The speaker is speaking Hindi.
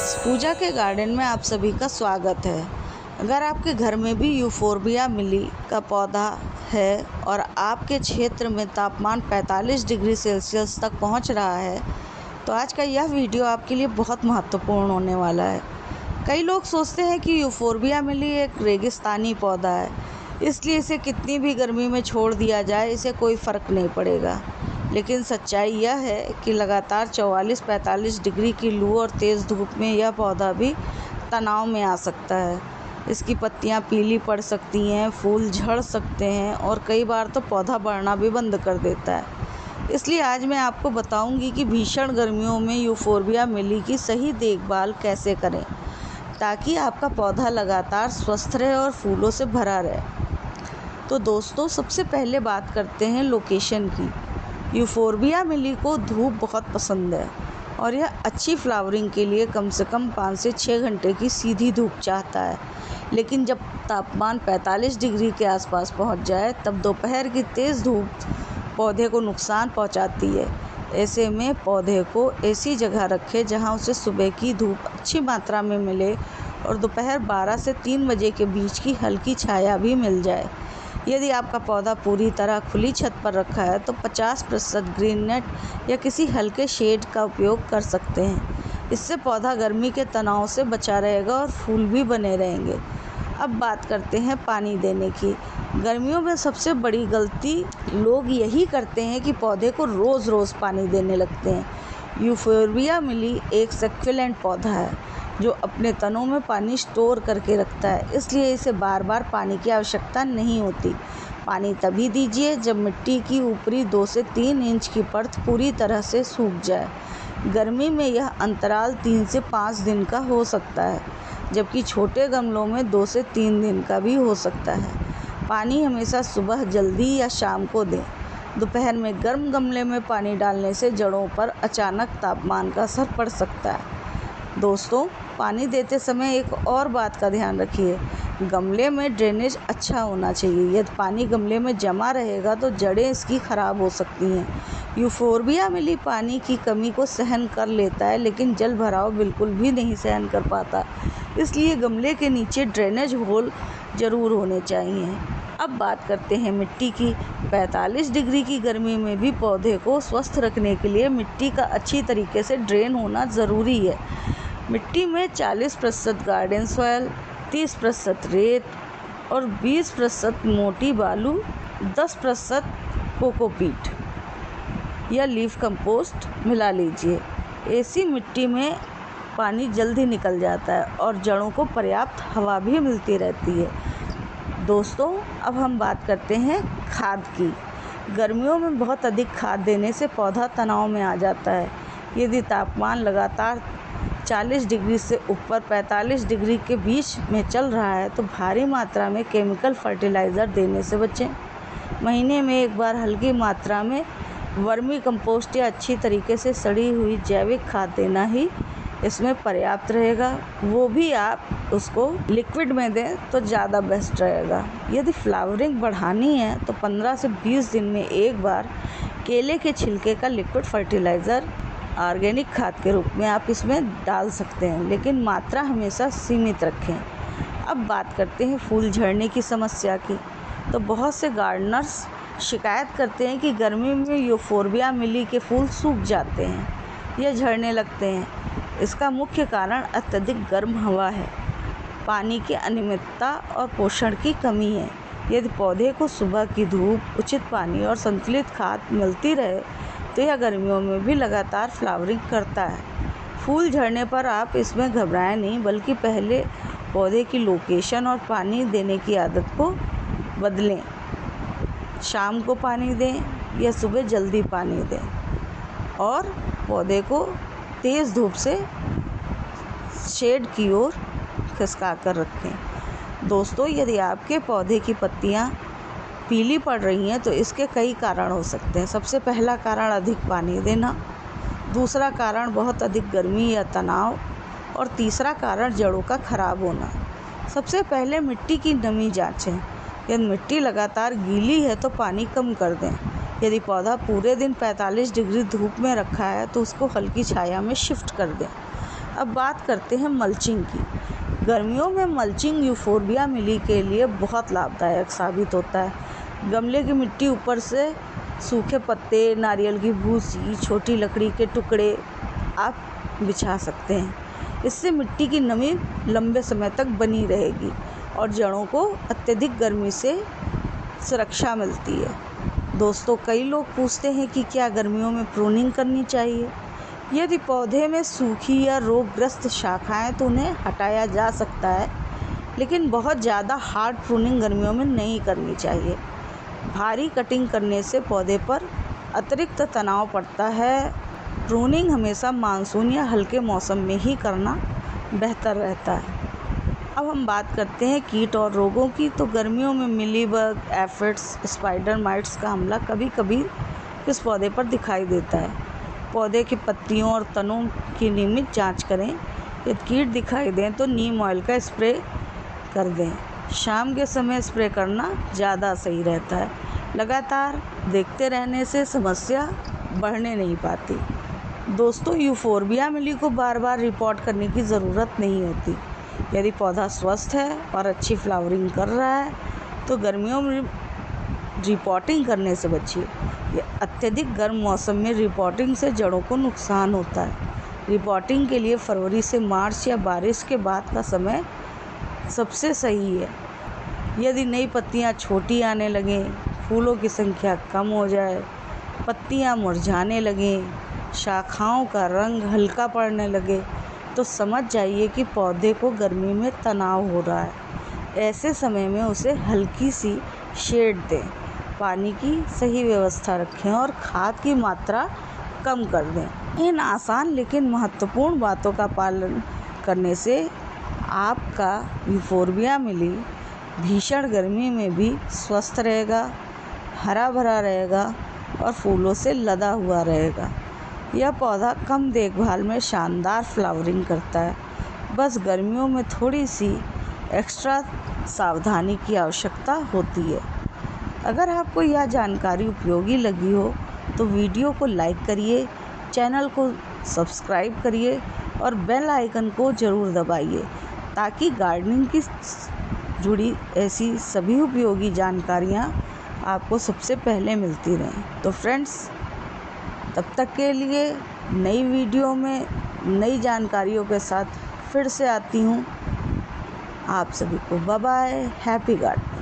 फ्रेंड्स, पूजा के गार्डन में आप सभी का स्वागत है। अगर आपके घर में भी यूफोरबिया मिली का पौधा है और आपके क्षेत्र में तापमान 45 डिग्री सेल्सियस तक पहुंच रहा है, तो आज का यह वीडियो आपके लिए बहुत महत्वपूर्ण होने वाला है। कई लोग सोचते हैं कि यूफोरबिया मिली एक रेगिस्तानी पौधा है, इसलिए इसे कितनी भी गर्मी में छोड़ दिया जाए इसे कोई फ़र्क नहीं पड़ेगा। लेकिन सच्चाई यह है कि लगातार 44-45 डिग्री की लू और तेज़ धूप में यह पौधा भी तनाव में आ सकता है। इसकी पत्तियां पीली पड़ सकती हैं, फूल झड़ सकते हैं और कई बार तो पौधा बढ़ना भी बंद कर देता है। इसलिए आज मैं आपको बताऊंगी कि भीषण गर्मियों में यूफोरबिया मिली की सही देखभाल कैसे करें, ताकि आपका पौधा लगातार स्वस्थ रहे और फूलों से भरा रहे। तो दोस्तों, सबसे पहले बात करते हैं लोकेशन की। यूफोरबिया मिली को धूप बहुत पसंद है और यह अच्छी फ्लावरिंग के लिए कम से कम 5 से 6 घंटे की सीधी धूप चाहता है। लेकिन जब तापमान 45 डिग्री के आसपास पहुंच जाए, तब दोपहर की तेज़ धूप पौधे को नुकसान पहुंचाती है। ऐसे में पौधे को ऐसी जगह रखें जहां उसे सुबह की धूप अच्छी मात्रा में मिले और दोपहर 12 से 3 बजे के बीच की हल्की छाया भी मिल जाए। यदि आपका पौधा पूरी तरह खुली छत पर रखा है तो 50% ग्रीन नेट या किसी हल्के शेड का उपयोग कर सकते हैं। इससे पौधा गर्मी के तनाव से बचा रहेगा और फूल भी बने रहेंगे। अब बात करते हैं पानी देने की। गर्मियों में सबसे बड़ी गलती लोग यही करते हैं कि पौधे को रोज़ रोज़ पानी देने लगते हैं। यूफोरबिया मिली एक सक्यूलेंट पौधा है जो अपने तनों में पानी स्टोर करके रखता है, इसलिए इसे बार बार पानी की आवश्यकता नहीं होती। पानी तभी दीजिए जब मिट्टी की ऊपरी 2 से 3 इंच की परत पूरी तरह से सूख जाए। गर्मी में यह अंतराल 3 से 5 दिन का हो सकता है, जबकि छोटे गमलों में 2 से 3 दिन का भी हो सकता है। पानी हमेशा सुबह जल्दी या शाम को दें। दोपहर में गर्म गमले में पानी डालने से जड़ों पर अचानक तापमान का असर पड़ सकता है। दोस्तों, पानी देते समय एक और बात का ध्यान रखिए, गमले में ड्रेनेज अच्छा होना चाहिए। यदि पानी गमले में जमा रहेगा तो जड़ें इसकी खराब हो सकती हैं। यूफोरबिया मिली पानी की कमी को सहन कर लेता है, लेकिन जल भराव बिल्कुल भी नहीं सहन कर पाता। इसलिए गमले के नीचे ड्रेनेज होल ज़रूर होने चाहिए। अब बात करते हैं मिट्टी की। 45 डिग्री की गर्मी में भी पौधे को स्वस्थ रखने के लिए मिट्टी का अच्छी तरीके से ड्रेन होना ज़रूरी है। मिट्टी में 40% गार्डन सॉइल, 30% रेत और 20% मोटी बालू, 10% कोकोपीट या लीफ कंपोस्ट मिला लीजिए। ऐसी मिट्टी में पानी जल्दी निकल जाता है और जड़ों को पर्याप्त हवा भी मिलती रहती है। दोस्तों, अब हम बात करते हैं खाद की। गर्मियों में बहुत अधिक खाद देने से पौधा तनाव में आ जाता है। यदि तापमान लगातार 40 डिग्री से ऊपर 45 डिग्री के बीच में चल रहा है तो भारी मात्रा में केमिकल फर्टिलाइज़र देने से बचें। महीने में एक बार हल्की मात्रा में वर्मी कंपोस्ट या अच्छी तरीके से सड़ी हुई जैविक खाद देना ही इसमें पर्याप्त रहेगा। वो भी आप उसको लिक्विड में दें तो ज़्यादा बेस्ट रहेगा। यदि फ्लावरिंग बढ़ानी है तो 15 से 20 दिन में एक बार केले के छिलके का लिक्विड फर्टिलाइज़र ऑर्गेनिक खाद के रूप में आप इसमें डाल सकते हैं, लेकिन मात्रा हमेशा सीमित रखें। अब बात करते हैं फूल झड़ने की समस्या की। तो बहुत से गार्डनर्स शिकायत करते हैं कि गर्मी में यूफोरबिया मिली के फूल सूख जाते हैं या झड़ने लगते हैं। इसका मुख्य कारण अत्यधिक गर्म हवा है, पानी की अनियमितता और पोषण की कमी है। यदि पौधे को सुबह की धूप, उचित पानी और संतुलित खाद मिलती रहे तो यह गर्मियों में भी लगातार फ्लावरिंग करता है। फूल झड़ने पर आप इसमें घबराएं नहीं, बल्कि पहले पौधे की लोकेशन और पानी देने की आदत को बदलें। शाम को पानी दें या सुबह जल्दी पानी दें और पौधे को तेज़ धूप से शेड की ओर खिसका कर रखें। दोस्तों, यदि आपके पौधे की पत्तियां पीली पड़ रही हैं तो इसके कई कारण हो सकते हैं। सबसे पहला कारण अधिक पानी देना, दूसरा कारण बहुत अधिक गर्मी या तनाव और तीसरा कारण जड़ों का खराब होना। सबसे पहले मिट्टी की नमी जांचें। यदि मिट्टी लगातार गीली है तो पानी कम कर दें। यदि पौधा पूरे दिन 45 डिग्री धूप में रखा है तो उसको हल्की छाया में शिफ्ट कर दें। अब बात करते हैं मल्चिंग की। गर्मियों में मल्चिंग यूफोर्बिया मिली के लिए बहुत लाभदायक साबित होता है। गमले की मिट्टी ऊपर से सूखे पत्ते, नारियल की भूसी, छोटी लकड़ी के टुकड़े आप बिछा सकते हैं। इससे मिट्टी की नमी लंबे समय तक बनी रहेगी और जड़ों को अत्यधिक गर्मी से सुरक्षा मिलती है। दोस्तों, कई लोग पूछते हैं कि क्या गर्मियों में प्रूनिंग करनी चाहिए। यदि पौधे में सूखी या रोगग्रस्त शाखाएं तो उन्हें हटाया जा सकता है, लेकिन बहुत ज़्यादा हार्ड प्रूनिंग गर्मियों में नहीं करनी चाहिए। भारी कटिंग करने से पौधे पर अतिरिक्त तनाव पड़ता है। प्रूनिंग हमेशा मानसून या हल्के मौसम में ही करना बेहतर रहता है। अब हम बात करते हैं कीट और रोगों की। तो गर्मियों में मिलीबग, एफिड्स, स्पाइडर माइट्स का हमला कभी कभी इस पौधे पर दिखाई देता है। पौधे की पत्तियों और तनों की नियमित जांच करें। यदि कीट दिखाई दें तो नीम ऑयल का स्प्रे कर दें। शाम के समय स्प्रे करना ज़्यादा सही रहता है। लगातार देखते रहने से समस्या बढ़ने नहीं पाती। दोस्तों, यूफोर्बिया मिली को बार बार रिपोर्ट करने की ज़रूरत नहीं होती। यदि पौधा स्वस्थ है और अच्छी फ्लावरिंग कर रहा है तो गर्मियों में रिपोर्टिंग करने से बचिए। ये अत्यधिक गर्म मौसम में रिपोर्टिंग से जड़ों को नुकसान होता है। रिपोर्टिंग के लिए फरवरी से मार्च या बारिश के बाद का समय सबसे सही है। यदि नई पत्तियां छोटी आने लगें, फूलों की संख्या कम हो जाए, पत्तियां मुरझाने लगें, शाखाओं का रंग हल्का पड़ने लगे, तो समझ जाइए कि पौधे को गर्मी में तनाव हो रहा है। ऐसे समय में उसे हल्की सी शेड दें, पानी की सही व्यवस्था रखें और खाद की मात्रा कम कर दें। इन आसान लेकिन महत्वपूर्ण बातों का पालन करने से आपका यूफोर्बिया मिली भीषण गर्मी में भी स्वस्थ रहेगा, हरा भरा रहेगा और फूलों से लदा हुआ रहेगा। यह पौधा कम देखभाल में शानदार फ्लावरिंग करता है। बस गर्मियों में थोड़ी सी एक्स्ट्रा सावधानी की आवश्यकता होती है। अगर आपको यह जानकारी उपयोगी लगी हो तो वीडियो को लाइक करिए, चैनल को सब्सक्राइब करिए और बेल आइकन को ज़रूर दबाइए ताकि गार्डनिंग की जुड़ी ऐसी सभी उपयोगी जानकारियाँ आपको सबसे पहले मिलती रहें। तो फ्रेंड्स, तब तक के लिए नई वीडियो में नई जानकारियों के साथ फिर से आती हूँ। आप सभी को बाय बाय, हैप्पी गार्डनिंग।